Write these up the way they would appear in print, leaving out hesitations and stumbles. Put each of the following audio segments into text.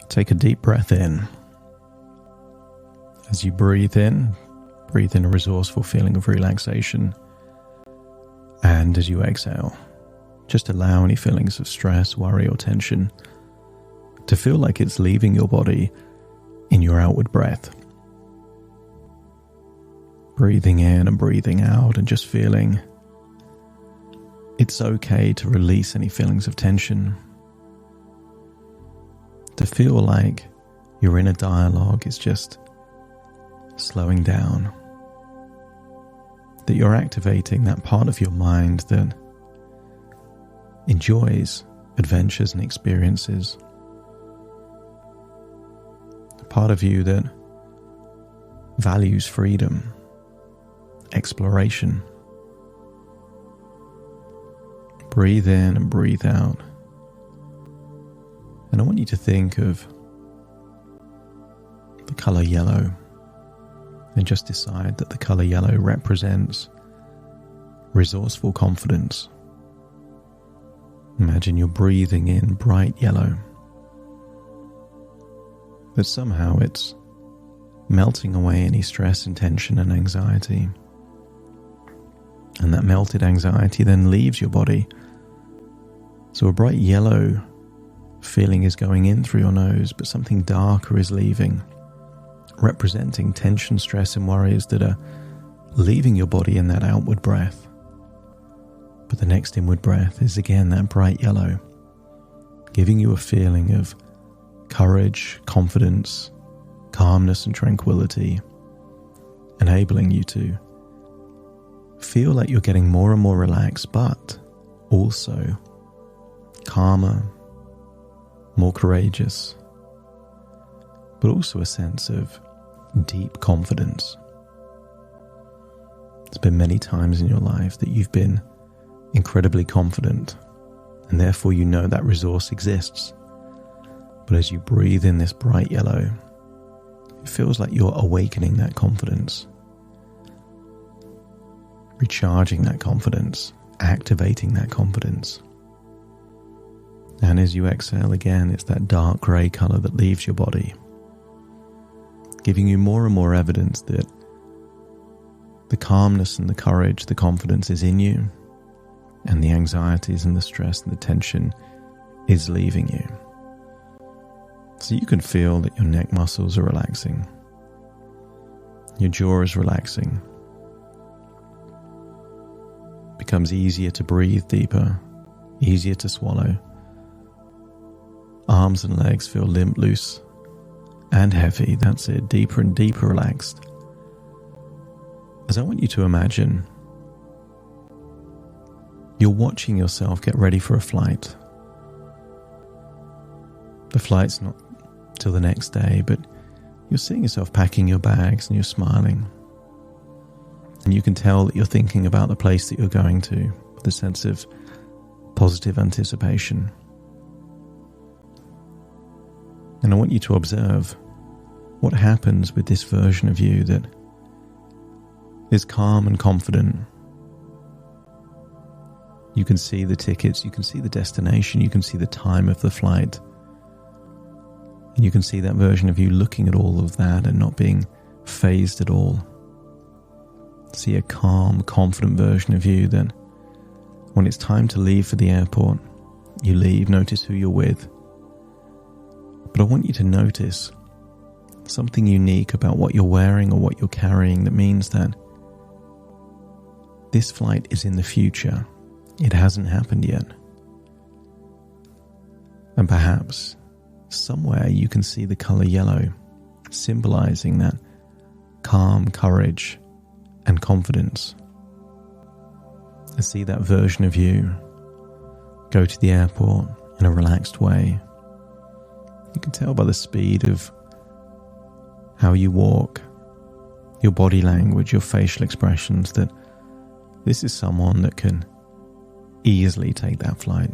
Take a deep breath in. As you breathe in a resourceful feeling of relaxation. And as you exhale, just allow any feelings of stress, worry, or tension to feel like it's leaving your body in your outward breath. Breathing in and breathing out and just feeling it's okay to release any feelings of tension. To feel like your inner dialogue is just slowing down. That you're activating that part of your mind that enjoys adventures and experiences. A part of you that values freedom, exploration. Breathe in and breathe out. And I want you to think of the color yellow and just decide that the color yellow represents resourceful confidence. Imagine you're breathing in bright yellow, but somehow it's melting away any stress and tension and anxiety. And that melted anxiety then leaves your body. So a bright yellow feeling is going in through your nose, but something darker is leaving, representing tension, stress, and worries that are leaving your body in that outward breath. But the next inward breath is again that bright yellow, giving you a feeling of courage, confidence, calmness, and tranquility, enabling you to feel like you're getting more and more relaxed, but also calmer, more courageous, but also a sense of deep confidence. There's been many times in your life that you've been incredibly confident, and therefore you know that resource exists. But as you breathe in this bright yellow, it feels like you're awakening that confidence, recharging that confidence, activating that confidence. And as you exhale again, it's that dark grey colour that leaves your body, giving you more and more evidence that the calmness and the courage, the confidence is in you, and the anxieties and the stress and the tension is leaving you. So you can feel that your neck muscles are relaxing, your jaw is relaxing. It becomes easier to breathe deeper, easier to swallow. Arms and legs feel limp, loose, and heavy. That's it, deeper and deeper relaxed. As I want you to imagine, you're watching yourself get ready for a flight. The flight's not till the next day, but you're seeing yourself packing your bags and you're smiling. And you can tell that you're thinking about the place that you're going to with a sense of positive anticipation. And I want you to observe what happens with this version of you that is calm and confident. You can see the tickets, you can see the destination, you can see the time of the flight. And you can see that version of you looking at all of that and not being fazed at all. See a calm, confident version of you that when it's time to leave for the airport, you leave, notice who you're with. But I want you to notice something unique about what you're wearing or what you're carrying that means that this flight is in the future. It hasn't happened yet. And perhaps somewhere you can see the color yellow, symbolizing that calm, courage, and confidence. I see that version of you go to the airport in a relaxed way. You can tell by the speed of how you walk, your body language, your facial expressions, that this is someone that can easily take that flight.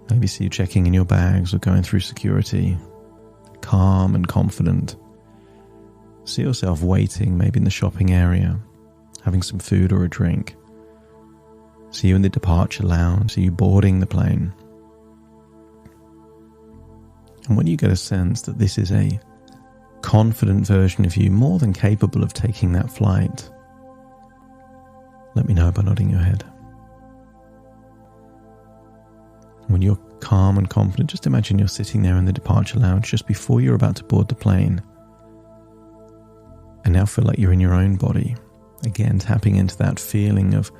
Maybe see you checking in your bags or going through security, calm and confident. See yourself waiting, maybe in the shopping area, having some food or a drink. See you in the departure lounge, see you boarding the plane. And when you get a sense that this is a confident version of you, more than capable of taking that flight, let me know by nodding your head. When you're calm and confident, just imagine you're sitting there in the departure lounge just before you're about to board the plane. And now feel like you're in your own body, again tapping into that feeling of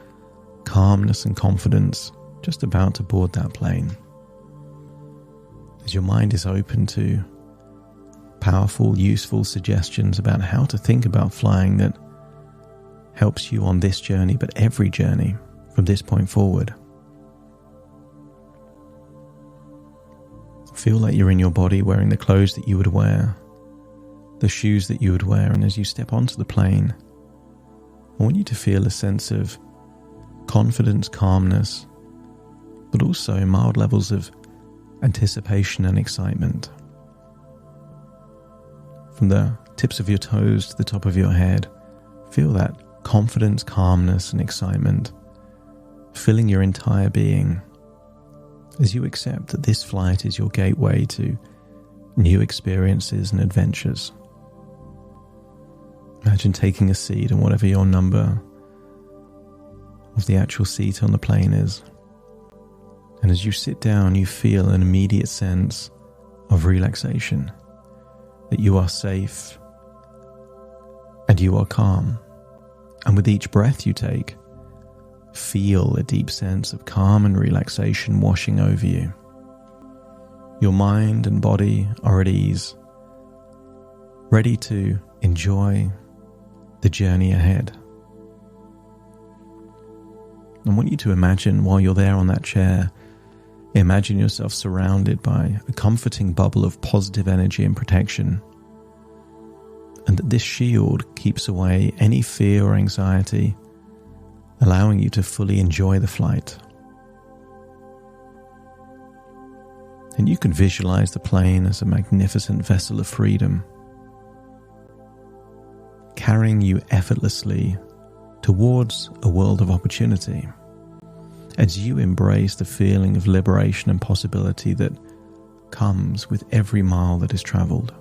calmness and confidence just about to board that plane. As your mind is open to powerful, useful suggestions about how to think about flying that helps you on this journey, but every journey from this point forward. Feel like you're in your body, wearing the clothes that you would wear, the shoes that you would wear, and as you step onto the plane, I want you to feel a sense of confidence, calmness, but also mild levels of anticipation and excitement. From the tips of your toes to the top of your head, feel that confidence, calmness, and excitement filling your entire being as you accept that this flight is your gateway to new experiences and adventures. Imagine taking a seat on whatever your number of the actual seat on the plane is. And as you sit down, you feel an immediate sense of relaxation, that you are safe and you are calm. And with each breath you take, feel a deep sense of calm and relaxation washing over you. Your mind and body are at ease, ready to enjoy the journey ahead. I want you to imagine while you're there on that chair, imagine yourself surrounded by a comforting bubble of positive energy and protection, and that this shield keeps away any fear or anxiety, allowing you to fully enjoy the flight. And you can visualize the plane as a magnificent vessel of freedom, carrying you effortlessly towards a world of opportunity as you embrace the feeling of liberation and possibility that comes with every mile that is traveled.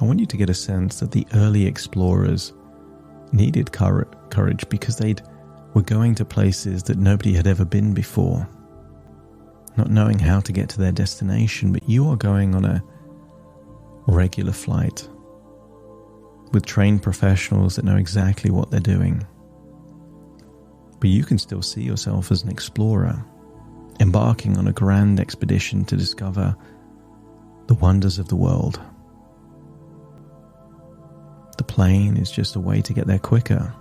I want you to get a sense that the early explorers needed courage because they were going to places that nobody had ever been before, not knowing how to get to their destination, but you are going on a regular flight with trained professionals that know exactly what they're doing. But you can still see yourself as an explorer, embarking on a grand expedition to discover the wonders of the world. The plane is just a way to get there quicker,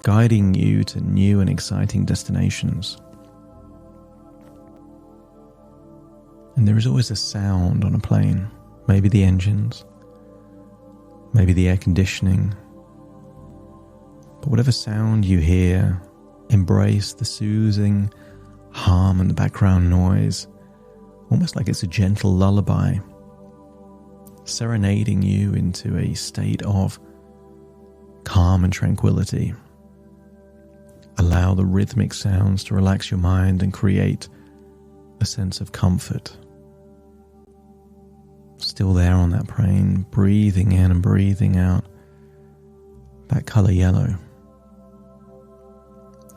guiding you to new and exciting destinations. And there is always a sound on a plane, maybe the engines, maybe the air conditioning. But whatever sound you hear, embrace the soothing hum and the background noise, almost like it's a gentle lullaby, serenading you into a state of calm and tranquility. Allow the rhythmic sounds to relax your mind and create a sense of comfort. Still there on that plane, breathing in and breathing out that color yellow.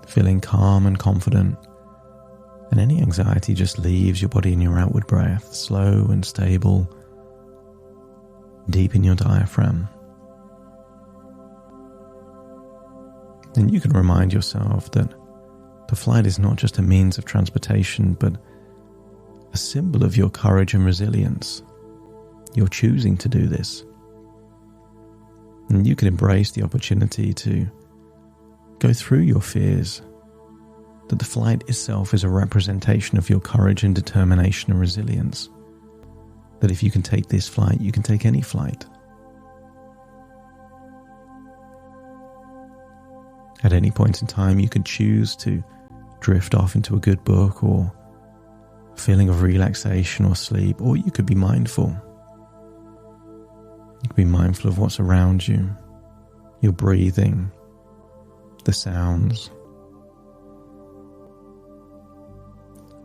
Feeling calm and confident, and any anxiety just leaves your body in your outward breath, slow and stable, deep in your diaphragm. And you can remind yourself that the flight is not just a means of transportation, but a symbol of your courage and resilience. You're choosing to do this. And you can embrace the opportunity to go through your fears, that the flight itself is a representation of your courage and determination and resilience. That if you can take this flight, you can take any flight. At any point in time, you can choose to drift off into a good book or a feeling of relaxation or sleep, or you could be mindful. You can be mindful of what's around you, your breathing, the sounds.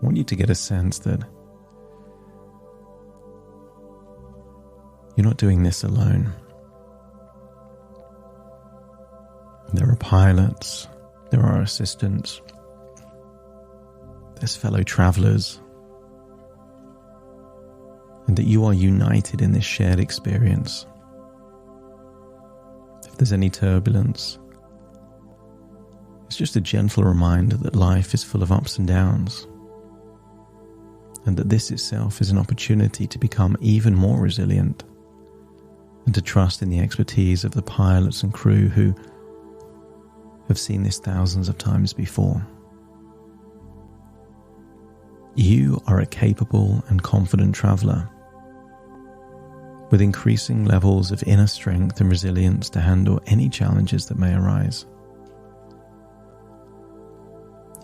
want you to get a sense that you're not doing this alone. There are pilots, there are assistants, there's fellow travelers, and that you are united in this shared experience. If there's any turbulence, it's just a gentle reminder that life is full of ups and downs, and that this itself is an opportunity to become even more resilient and to trust in the expertise of the pilots and crew who have seen this thousands of times before. You are a capable and confident traveler with increasing levels of inner strength and resilience to handle any challenges that may arise.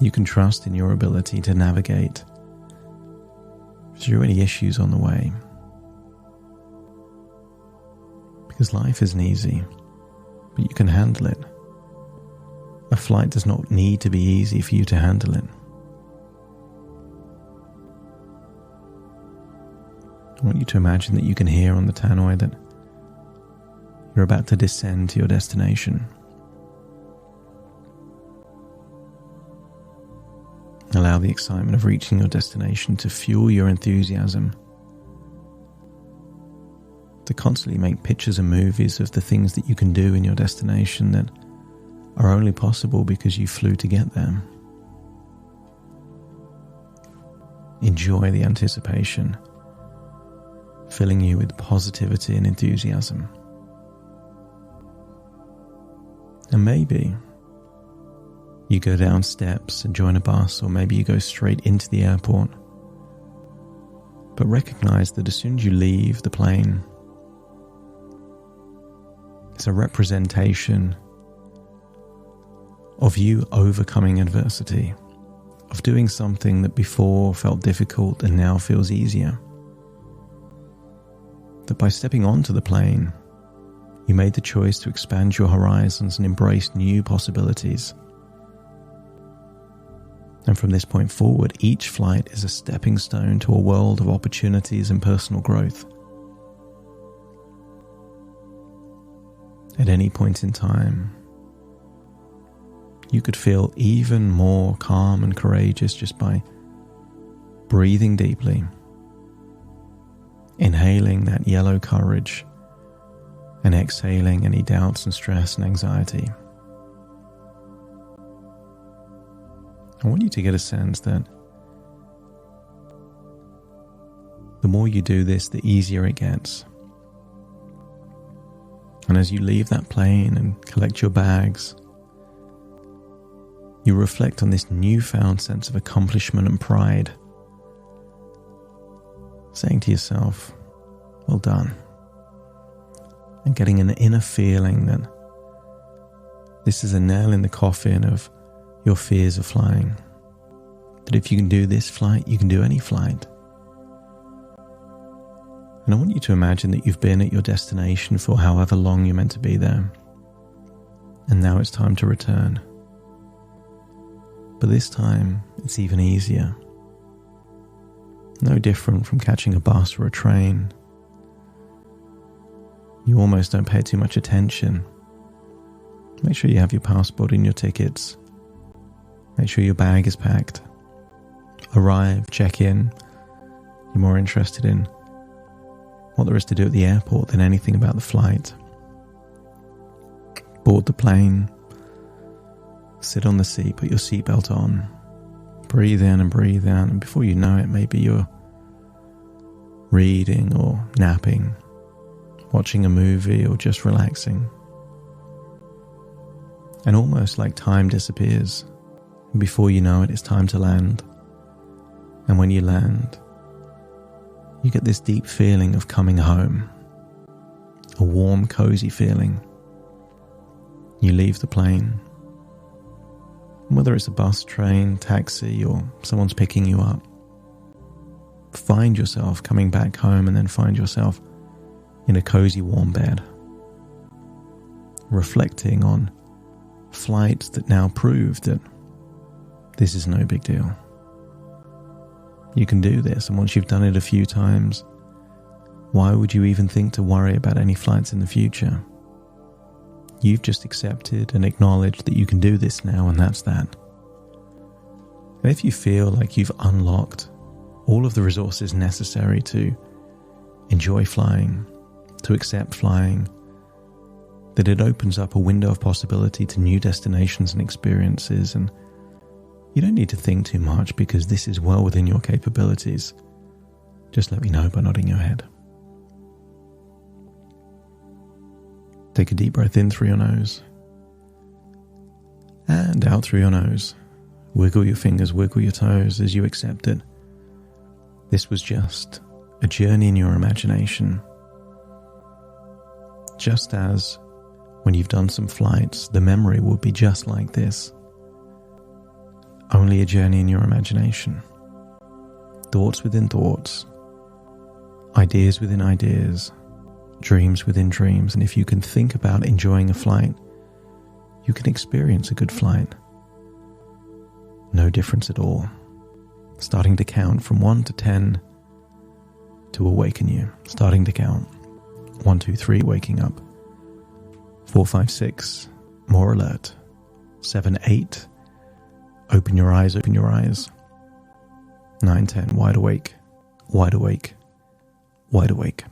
You can trust in your ability to navigate through any issues on the way, because life isn't easy, but you can handle it. A flight does not need to be easy for you to handle it. I want you to imagine that you can hear on the tannoy that you're about to descend to your destination. Allow the excitement of reaching your destination to fuel your enthusiasm, to constantly make pictures and movies of the things that you can do in your destination that are only possible because you flew to get there. Enjoy the anticipation, filling you with positivity and enthusiasm. And maybe you go down steps and join a bus, or maybe you go straight into the airport. But recognize that as soon as you leave the plane, it's a representation of you overcoming adversity, of doing something that before felt difficult and now feels easier. That by stepping onto the plane, you made the choice to expand your horizons and embrace new possibilities. And from this point forward, each flight is a stepping stone to a world of opportunities and personal growth. At any point in time, you could feel even more calm and courageous just by breathing deeply, inhaling that yellow courage, and exhaling any doubts and stress and anxiety. I want you to get a sense that the more you do this, the easier it gets. And as you leave that plane and collect your bags, you reflect on this newfound sense of accomplishment and pride, saying to yourself, well done, and getting an inner feeling that this is a nail in the coffin of your fears of flying. That if you can do this flight, you can do any flight. And I want you to imagine that you've been at your destination for however long you're meant to be there. And now it's time to return. But this time, it's even easier. No different from catching a bus or a train. You almost don't pay too much attention. Make sure you have your passport and your tickets. Make sure your bag is packed. Arrive, check in. You're more interested in what there is to do at the airport than anything about the flight. Board the plane. Sit on the seat, put your seatbelt on. Breathe in and breathe out, and before you know it, maybe you're reading or napping, watching a movie or just relaxing. And almost like time disappears. And before you know it, it's time to land. And when you land, you get this deep feeling of coming home. A warm, cozy feeling. You leave the plane. And whether it's a bus, train, taxi, or someone's picking you up, find yourself coming back home and then find yourself in a cozy, warm bed, reflecting on flights that now prove that this is no big deal. You can do this, and once you've done it a few times, why would you even think to worry about any flights in the future? You've just accepted and acknowledged that you can do this now, and that's that. And if you feel like you've unlocked all of the resources necessary to enjoy flying, to accept flying, that it opens up a window of possibility to new destinations and experiences, and you don't need to think too much because this is well within your capabilities. Just let me know by nodding your head. Take a deep breath in through your nose and out through your nose. Wiggle your fingers, wiggle your toes as you accept it. This was just a journey in your imagination. Just as when you've done some flights, the memory will be just like this. Only a journey in your imagination. Thoughts within thoughts. Ideas within ideas. Dreams within dreams. And if you can think about enjoying a flight, you can experience a good flight. No difference at all. Starting to count from 1 to 10 to awaken you. Starting to count. 1, 2, 3, waking up. 4, 5, 6, more alert. 7, 8, open your eyes, open your eyes. 9, 10, wide awake, wide awake, wide awake.